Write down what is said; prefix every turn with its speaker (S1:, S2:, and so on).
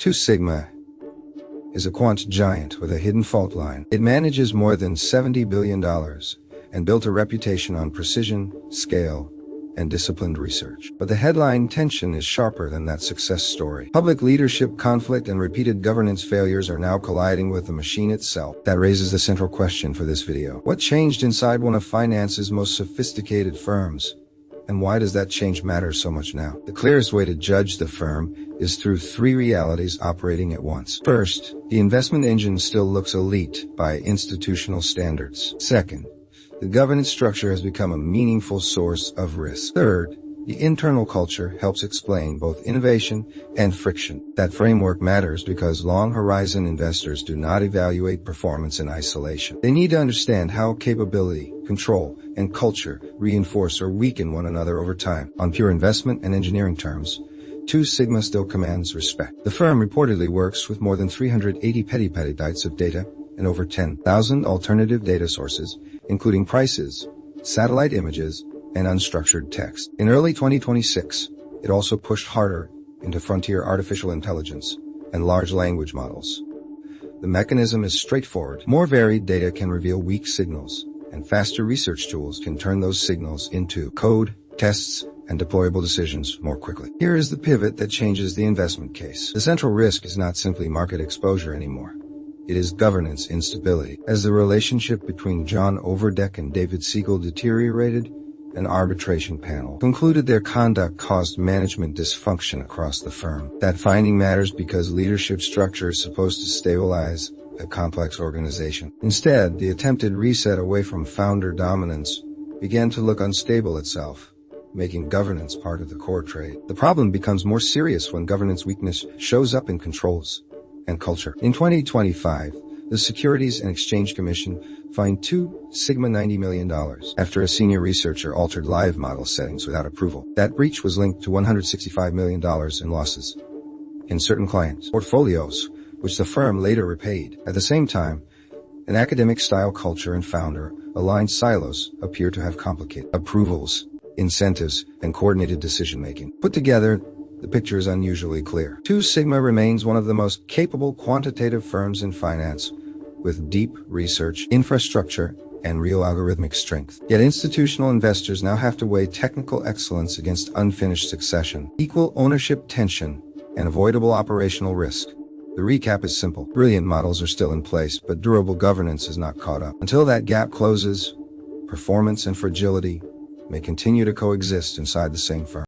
S1: Two Sigma is a quant giant with a hidden fault line. It manages more than $70 billion and built a reputation on precision, scale, and disciplined research. But the headline tension is sharper than that success story. Public leadership conflict and repeated governance failures are now colliding with the machine itself. That raises the central question for this video. What changed inside one of finance's most sophisticated firms? And why does that change matter so much now? The clearest way to judge the firm is through three realities operating at once. First, the investment engine still looks elite by institutional standards. Second, the governance structure has become a meaningful source of risk. Third, the internal culture helps explain both innovation and friction. That framework matters because long-horizon investors do not evaluate performance in isolation. They need to understand how capability, control, and culture reinforce or weaken one another over time. On pure investment and engineering terms, Two Sigma still commands respect. The firm reportedly works with more than 380 petabytes of data and over 10,000 alternative data sources, including prices, satellite images, and unstructured text. In early 2026, it also pushed harder into frontier artificial intelligence and large language models. The mechanism is straightforward. More varied data can reveal weak signals, and faster research tools can turn those signals into code, tests, and deployable decisions more quickly. Here is the pivot that changes the investment case. The central risk is not simply market exposure anymore. It is governance instability. As the relationship between John Overdeck and David Siegel deteriorated, an arbitration panel concluded their conduct caused management dysfunction across the firm. That finding matters because leadership structure is supposed to stabilize a complex organization. Instead, the attempted reset away from founder dominance began to look unstable itself, making governance part of the core trade. The problem becomes more serious when governance weakness shows up in controls and culture. In 2025, the Securities and Exchange Commission fined Two Sigma $90 million after a senior researcher altered live model settings without approval. That breach was linked to $165 million in losses in certain clients' portfolios, which the firm later repaid. At the same time, an academic-style culture and founder-aligned silos appear to have complicated approvals, incentives, and coordinated decision-making. Put together, the picture is unusually clear. Two Sigma remains one of the most capable quantitative firms in finance, with deep research, infrastructure, and real algorithmic strength. Yet institutional investors now have to weigh technical excellence against unfinished succession, equal ownership tension, and avoidable operational risk. The recap is simple. Brilliant models are still in place, but durable governance is not caught up. Until that gap closes, performance and fragility may continue to coexist inside the same firm.